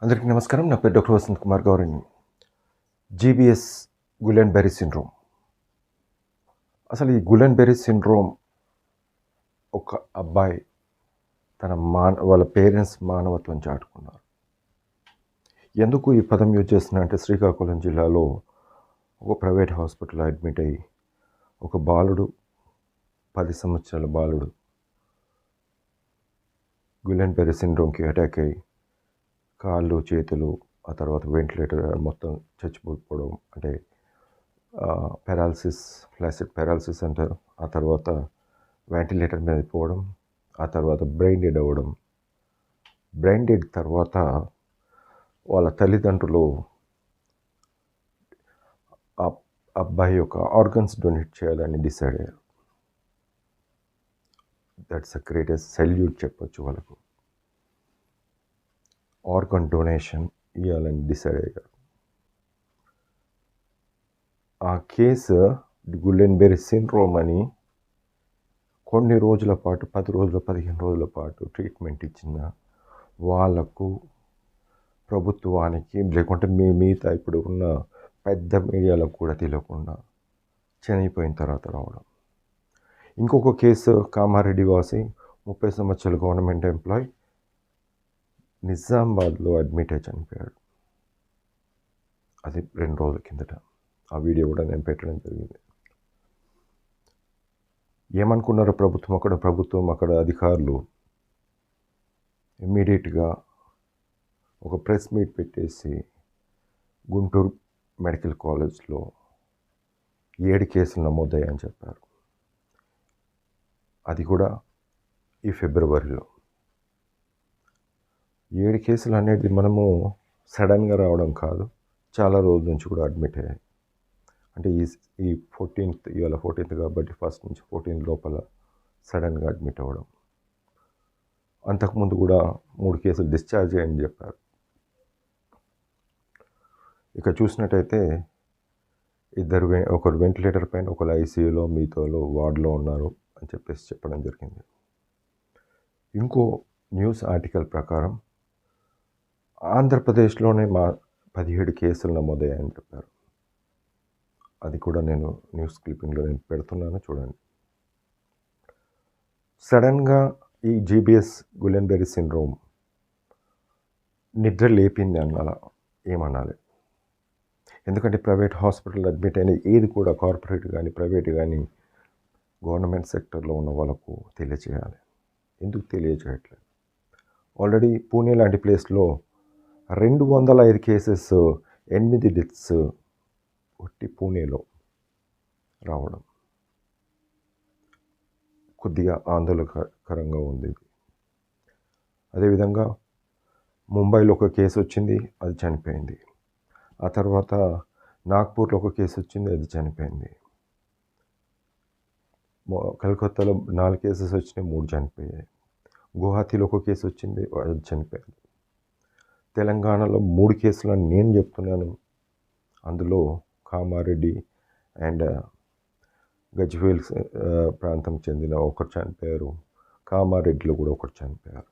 అందరికీ నమస్కారం. నా పేరు doctor Vasant Kumar Gaurani. GBS Guillain Barre syndrome. అసలు ఈ గులెన్ బెర్రీ సిండ్రోమ్ ఒక అబ్బాయి వాళ్ళ పేరెంట్స్ మానవత్వం చాటుకున్నారు. ఎందుకు ఈ పదం యూజ్ చేస్తున్నా అంటే శ్రీకాకుళం జిల్లాలో ఒక ప్రైవేట్ హాస్పిటల్లో అడ్మిట్ అయ్యి ఒక బాలుడు 10 సంవత్సరాల బాలుడు గులెన్ బెర్రీ సిండ్రోమ్కి అటాక్ అయ్యి కాళ్ళు చేతులు ఆ తర్వాత వెంటిలేటర్ మొత్తం చచ్చిపోవడం అంటే పెరాలసిస్, ఫ్లాసిడ్ పెరాలసిస్ అంటారు. ఆ తర్వాత వెంటిలేటర్ మీద పోవడం, ఆ తర్వాత బ్రెయిన్ డెడ్ అవ్వడం. బ్రెయిన్ డెడ్ తర్వాత వాళ్ళ తల్లిదండ్రులు అబ్బాయి యొక్క ఆర్గన్స్ డొనేట్ చేయాలని డిసైడ్ అయ్యారు. దట్స్ అ గ్రేటెస్ట్ సెల్యూట్ చెప్పొచ్చు వాళ్ళకు. ఆర్గన్ డొనేషన్ ఇవ్వాలని డిసైడ్ అయ్యారు. ఆ కేసు గులెన్ బెర్రీ సిండ్రోమ్ అని కొన్ని రోజుల పాటు 10 రోజులు 15 రోజుల పాటు ట్రీట్మెంట్ ఇచ్చిన వాళ్ళకు ప్రభుత్వానికి లేకుంటే మిగతా ఇప్పుడు ఉన్న పెద్ద మీడియాలకు కూడా తెలియకుండా చనిపోయిన తర్వాత రావడం. ఇంకొక కేసు కామారెడ్డి వాసి 30 సంవత్సరాల గవర్నమెంట్ ఎంప్లాయ్ నిజామాబాద్లో అడ్మిట్ అయి చనిపోయాడు. అది 2 రోజుల కిందట. ఆ వీడియో కూడా నేను పెట్టడం జరిగింది. ఏమనుకున్నారో ప్రభుత్వం అక్కడ అధికారులు ఇమ్మీడియట్గా ఒక ప్రెస్ మీట్ పెట్టేసి గుంటూరు మెడికల్ కాలేజ్లో 7 కేసులు నమోదయ్యాయని చెప్పారు. అది కూడా ఈ ఫిబ్రవరిలో. 7 కేసులు అనేది మనము సడన్గా రావడం కాదు, చాలా రోజుల నుంచి కూడా అడ్మిట్ అయ్యాయి. అంటే ఈ 14th, ఇవాళ 14th కాబట్టి 1st నుంచి 14 లోపల సడన్గా అడ్మిట్ అవ్వడం. అంతకుముందు కూడా 3 కేసులు డిశ్చార్జ్ అయ్యని చెప్పారు. ఇక చూసినట్టయితే ఒకరు వెంటిలేటర్ పైన, ఒకరు ఐసీయూలో, మిగతాలో వార్డులో ఉన్నారు అని చెప్పడం జరిగింది. ఇంకో న్యూస్ ఆర్టికల్ ప్రకారం ఆంధ్రప్రదేశ్లోనే 17 కేసులు నమోదయ్యాయని చెప్పారు. అది కూడా నేను న్యూస్ క్లిప్పింగ్లో నేను పెడుతున్నాను, చూడండి. సడన్గా ఈ జీబీఎస్ గులెన్ బెర్రీ సిండ్రోమ్ నిద్ర లేపింది అనాలా, ఏమనాలి? ఎందుకంటే ప్రైవేట్ హాస్పిటల్ అడ్మిట్ అయిన ఏది కూడా కార్పొరేట్ కానీ ప్రైవేట్ కానీ గవర్నమెంట్ సెక్టర్లో ఉన్న వాళ్ళకు తెలియచేయాలి. ఎందుకు తెలియచేయట్లేదు? ఆల్రెడీ పూణే లాంటి ప్లేస్లో 205 కేసెస్, 8 డెత్స్ ఒట్టి పూణేలో రావడం కొద్దిగా ఆందోళనకరంగా ఉంది. అదేవిధంగా ముంబైలో ఒక కేసు వచ్చింది, అది చనిపోయింది. ఆ తర్వాత నాగ్పూర్లో ఒక కేసు వచ్చింది, అది చనిపోయింది. కలకత్తాలో 4 కేసెస్ వచ్చినాయి, 3 చనిపోయాయి. గువాహతిలో ఒక కేసు వచ్చింది, అది చనిపోయింది. తెలంగాణలో 3 కేసులు అని నేను చెప్తున్నాను. అందులో కామారెడ్డి అండ్ గజ్వేల్ ప్రాంతం చెందిన ఒకరు చనిపోయారు. కామారెడ్డిలో కూడా ఒకరు చనిపోయారు.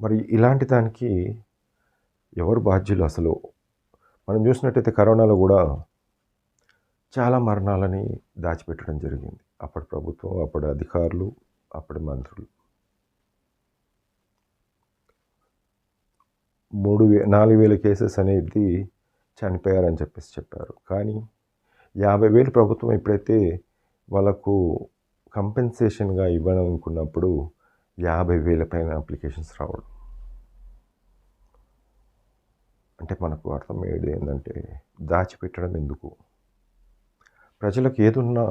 మరి ఇలాంటి దానికి ఎవరు బాధ్యులు? అసలు మనం చూసినట్టయితే కరోనాలో కూడా చాలా మరణాలని దాచిపెట్టడం జరిగింది. అప్పటి ప్రభుత్వం, అప్పటి అధికారులు, అప్పటి మంత్రులు. 4,000 కేసెస్ అనేది చనిపోయారని చెప్పారు. కానీ 50,000 ప్రభుత్వం ఎప్పుడైతే వాళ్ళకు కంపెన్సేషన్గా ఇవ్వాలనుకున్నప్పుడు 50,000 పైన అప్లికేషన్స్ రావడం. అంటే మనకు అర్థమయ్యేది ఏంటంటే దాచిపెట్టడం ఎందుకు? ప్రజలకు ఏదున్నా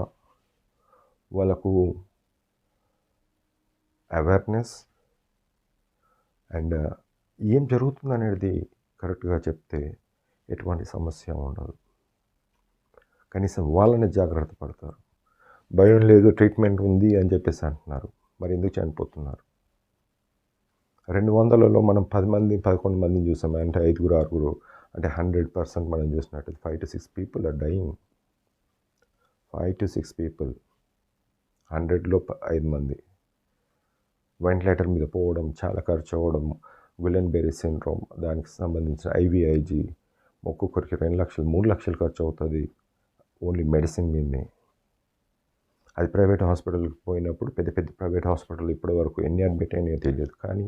వాళ్ళకు అవేర్నెస్ అండ్ ఏం జరుగుతుంది అనేది కరెక్ట్గా చెప్తే ఎటువంటి సమస్య ఉండదు. కనీసం వాళ్ళని జాగ్రత్త పడతారు. భయం లేదు, ట్రీట్మెంట్ ఉంది అని చెప్పేసి అంటున్నారు. మరి ఎందుకు చనిపోతున్నారు? 200లలో మనం 10 మంది 11 మందిని చూసాం. అంటే 5 6 అంటే 100% మనం చూసినట్టు 5 to 6 people are dying. 5 to 6 people, 100లో 5 మంది వెంటిలేటర్ మీద పోవడం, చాలా ఖర్చు అవ్వడం, గులెన్-బెర్రీ సిండ్రోమ్, దానికి సంబంధించిన ఐవీఐజీ ఒక్కొక్కరికి 2 లక్షలు 3 లక్షలు ఖర్చు అవుతుంది ఓన్లీ మెడిసిన్ మీదనే. అది ప్రైవేట్ హాస్పిటల్కి పోయినప్పుడు పెద్ద పెద్ద ప్రైవేట్ హాస్పిటల్ ఇప్పటి వరకు ఎన్ని అడ్మిట్ అయినాయో తెలియదు, కానీ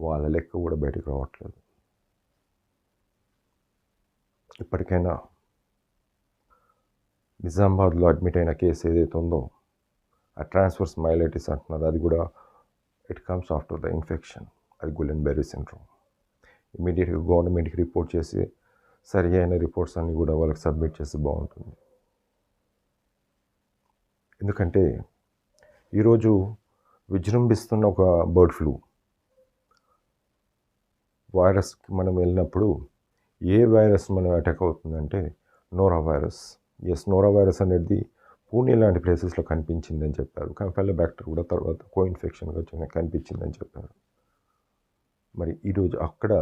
వాళ్ళ లెక్క కూడా బయటకు రావట్లేదు. ఇప్పటికైనా నిజామాబాద్లో అడ్మిట్ అయిన కేసు ఏదైతే ఉందో ఆ ట్రాన్స్వర్స్ మైలైటిస్ అంటున్నారు, అది కూడా it comes after the infection, అది గులెన్-బెర్రీ సిండ్రోమ్. ఇమీడియట్గా గవర్నమెంట్కి రిపోర్ట్ చేసి సరి అయిన రిపోర్ట్స్ అన్నీ కూడా వాళ్ళకి సబ్మిట్ చేస్తే బాగుంటుంది. ఎందుకంటే ఈరోజు విజృంభిస్తున్న ఒక బర్డ్ ఫ్లూ వైరస్కి మనం వెళ్ళినప్పుడు ఏ వైరస్ మనం అటాక్ అవుతుందంటే నోరా వైరస్. నోరా వైరస్ అనేది పూణే లాంటి ప్లేసెస్లో కనిపించిందని చెప్పారు, కానీ ఫెలోబ్యాక్టర్ కూడా తర్వాత కో-ఇన్ఫెక్షన్గా కనిపించిందని చెప్పారు. మరి ఈరోజు అక్కడ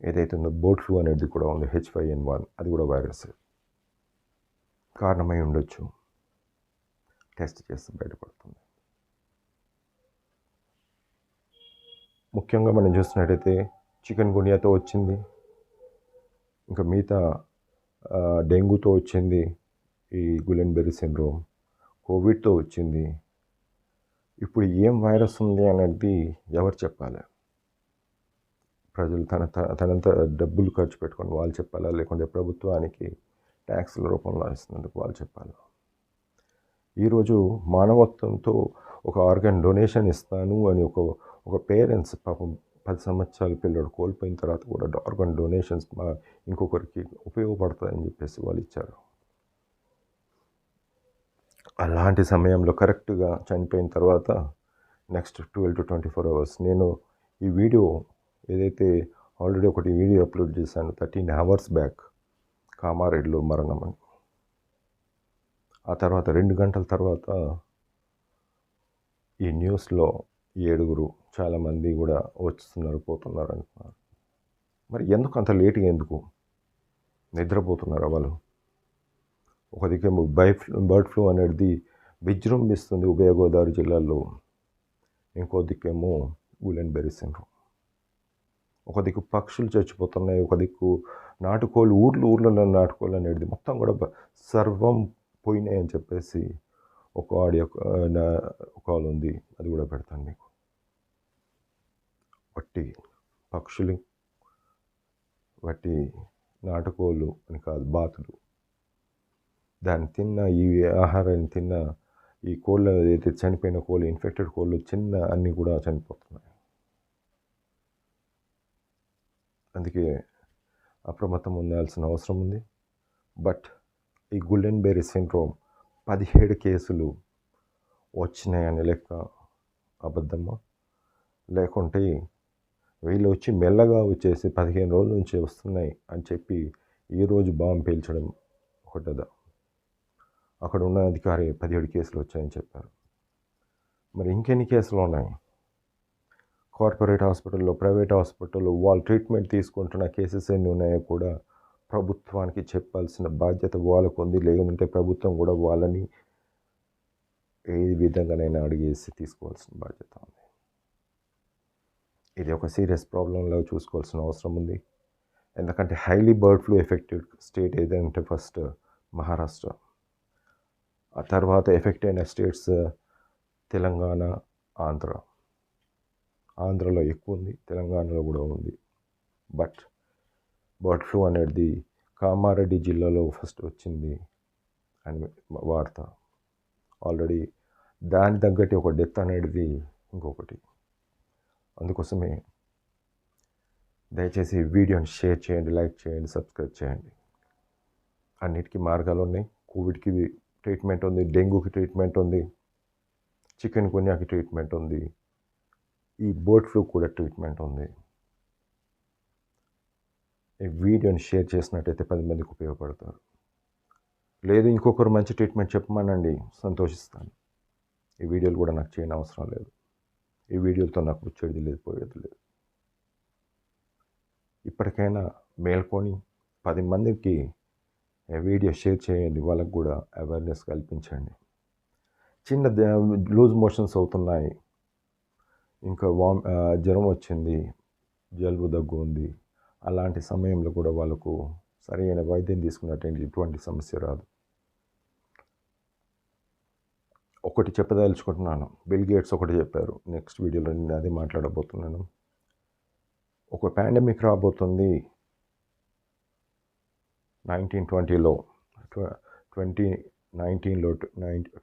ఏదైతే ఉందో బర్డ్ ఫ్లూ అనేది కూడా ఉంది, H5N1, అది కూడా వైరస్ కారణమై ఉండొచ్చు. టెస్ట్ చేస్తే బయటపడుతుంది. ముఖ్యంగా మనం చూసినట్టయితే చికెన్ గున్యాతో వచ్చింది, ఇంకా మిగతా డెంగ్యూతో వచ్చింది ఈ గులెన్-బెర్రీ సిండ్రోమ్, కోవిడ్తో వచ్చింది. ఇప్పుడు ఏం వైరస్ ఉంది అనేది ఎవరు చెప్పాలి? ప్రజలు తనంత డబ్బులు ఖర్చు పెట్టుకొని వాళ్ళు చెప్పాలా, లేకుంటే ప్రభుత్వానికి ట్యాక్స్ల రూపంలో ఇస్తున్నందుకు వాళ్ళు చెప్పాలా? ఈరోజు మానవత్వంతో ఒక ఆర్గన్ డొనేషన్ ఇస్తాను అని ఒక పేరెంట్స్ పాపం 10 సంవత్సరాల పిల్లడు కోల్పోయిన తర్వాత కూడా ఆర్గన్ డొనేషన్స్ ఇంకొకరికి ఉపయోగపడతాయని చెప్పేసి వాళ్ళు ఇచ్చారు. అలాంటి సమయంలో కరెక్ట్గా చనిపోయిన తర్వాత నెక్స్ట్ 12 to 24 hours నేను ఈ వీడియో ఏదైతే ఆల్రెడీ ఒకటి వీడియో అప్లోడ్ చేశాను 13 hours బ్యాక్, కామారెడ్డిలో మరణం అని. ఆ తర్వాత 2 గంటల తర్వాత ఈ న్యూస్లో 7 చాలామంది కూడా వస్తున్నారు పోతున్నారు అంటున్నారు. మరి ఎందుకు అంత లేట్గా, ఎందుకు నిద్రపోతున్నారు వాళ్ళు? ఒక దిక్కేమో బర్డ్ ఫ్లూ అనేది విజృంభిస్తుంది ఉభయ గోదావరి జిల్లాల్లో, ఇంకో దిక్కేమో గులెన్-బెర్రీ సిండ్రోమ్. ఒక దిక్కు పక్షులు చచ్చిపోతున్నాయి, ఒక దిక్కు నాటుకోళ్ళు ఊర్లలో నాటుకోళ్ళు అనేది మొత్తం కూడా సర్వం పోయినాయి అని చెప్పేసి ఒక ఆడియో కాల్ ఉంది, అది కూడా పెడతాను మీకు. వట్టి పక్షులు, వట్టి నాటుకోళ్ళు అని కాదు, బాతులు, దాన్ని తిన్న ఈ ఆహారాన్ని తిన్న ఈ కోళ్ళు ఏదైతే చనిపోయిన కోళ్ళు, ఇన్ఫెక్టెడ్ కోళ్ళు చిన్న అన్నీ కూడా చనిపోతున్నాయి. అందుకే అప్రమత్తం ఉండాల్సిన అవసరం ఉంది. బట్ ఈ గులెన్-బెర్రీ సిండ్రోమ్ 17 కేసులు వచ్చినాయని లెక్క అబద్ధమా? లేకుంటే వీళ్ళు వచ్చి మెల్లగా వచ్చేసి 15 రోజుల నుంచి వస్తున్నాయి అని చెప్పి ఈరోజు బాంబు పేల్చడం ఒకటదా? అక్కడ ఉన్న అధికారి 17 కేసులు వచ్చాయని చెప్పారు. మరి ఇంకెన్ని కేసులు ఉన్నాయి? కార్పొరేట్ హాస్పిటల్లో, ప్రైవేట్ హాస్పిటల్లో వాళ్ళు ట్రీట్మెంట్ తీసుకుంటున్న కేసెస్ ఎన్ని ఉన్నాయో కూడా ప్రభుత్వానికి చెప్పాల్సిన బాధ్యత వాళ్ళకు ఉంది. లేకుంటే ప్రభుత్వం కూడా వాళ్ళని ఏ విధంగానైనా అడిగేసి తీసుకోవాల్సిన బాధ్యత ఉంది. ఇది ఒక సీరియస్ ప్రాబ్లంలో చూసుకోవాల్సిన అవసరం ఉంది. ఎందుకంటే highly bird flu affected state ఏదంటే ఫస్ట్ మహారాష్ట్ర, ఆ తర్వాత ఎఫెక్ట్ అయిన స్టేట్స్ తెలంగాణ, ఆంధ్రలో ఎక్కువ ఉంది, తెలంగాణలో కూడా ఉంది. బట్ బర్డ్ ఫ్లూ అనేది కామారెడ్డి జిల్లాలో ఫస్ట్ వచ్చింది అని వార్త. ఆల్రెడీ దాని తగ్గట్టు ఒక డెత్ అనేది ఇంకొకటి. అందుకోసమే దయచేసి వీడియోని షేర్ చేయండి, లైక్ చేయండి, సబ్స్క్రైబ్ చేయండి. అన్నిటికీ మార్గాలు ఉన్నాయి. కోవిడ్కి ట్రీట్మెంట్ ఉంది, డెంగ్యూకి ట్రీట్మెంట్ ఉంది, చికెన్ గున్యాకి ట్రీట్మెంట్ ఉంది, ఈ బర్డ్ ఫ్లూ కూడా ట్రీట్మెంట్ ఉంది. ఈ వీడియోని షేర్ చేసినట్టయితే 10 మందికి ఉపయోగపడతారు. లేదు ఇంకొకరు మంచి ట్రీట్మెంట్ చెప్పమనండి, సంతోషిస్తాను. ఈ వీడియోలు కూడా నాకు చేయని అవసరం లేదు. ఈ వీడియోలతో నాకు వచ్చేది లేదు, పోయేది లేదు. ఇప్పటికైనా మేల్కొని 10 మందికి వీడియో షేర్ చేయండి, వాళ్ళకు కూడా అవేర్నెస్ కల్పించండి. చిన్న లూజ్ మోషన్స్ అవుతున్నాయి, ఇంకా జ్వరం వచ్చింది, జలుబు దగ్గు ఉంది, అలాంటి సమయంలో కూడా వాళ్ళకు సరైన వైద్యం తీసుకున్నట్టు ఎటువంటి సమస్య రాదు. ఒకటి చెప్పదలుచుకుంటున్నాను. బిల్ గేట్స్ ఒకటి చెప్పారు. నెక్స్ట్ వీడియోలో నేను అదే మాట్లాడబోతున్నాను. ఒక పాండమిక్ రాబోతుంది 1920లో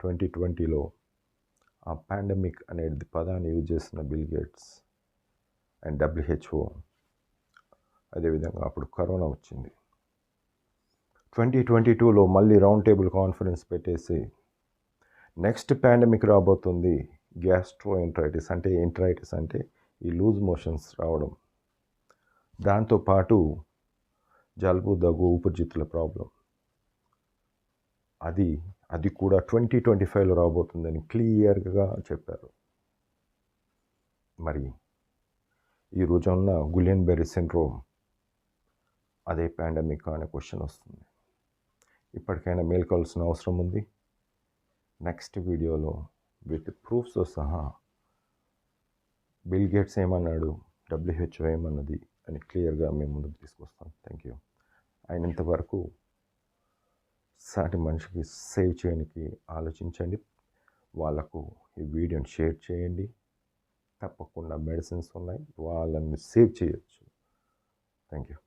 2020లో ఆ పాండమిక్ అనేది పదాన్ని యూజ్ చేసిన బిల్ గేట్స్ అండ్ WHO. అదేవిధంగా అప్పుడు కరోనా వచ్చింది. 2022లో మళ్ళీ రౌండ్ టేబుల్ కాన్ఫరెన్స్ పెట్టేసి నెక్స్ట్ పాండమిక్ రాబోతుంది, గ్యాస్ట్రోఎంటరైటిస్ అంటే ఈ లూజ్ మోషన్స్ రావడం, దాంతోపాటు జలుబు దగ్గు ఊపిరితిత్తుల ప్రాబ్లం, అది కూడా 2025లో రాబోతుందని క్లియర్గా చెప్పారు. మరి ఈ రోజు ఉన్న గులెన్ బెర్రీ సిండ్రోమ్ అదే పాండమిక్ అనే క్వశ్చన్ వస్తుంది. ఇప్పటికైనా మేల్కోవాల్సిన అవసరం ఉంది. నెక్స్ట్ వీడియోలో విత్ ప్రూఫ్స్తో సహా బిల్ గేట్స్ ఏమన్నాడు, WHO ఏమన్నది అని క్లియర్గా మేము ముందుకు తీసుకొస్తాం. Thank you. అయినంతవరకు సాటి మనిషికి సేవ్ చేయడానికి ఆలోచించండి. వాళ్ళకు ఈ వీడియోని షేర్ చేయండి. తప్పకుండా మెడిసిన్స్ ఉన్నాయి, వాళ్ళని సేవ్ చేయొచ్చు. Thank you.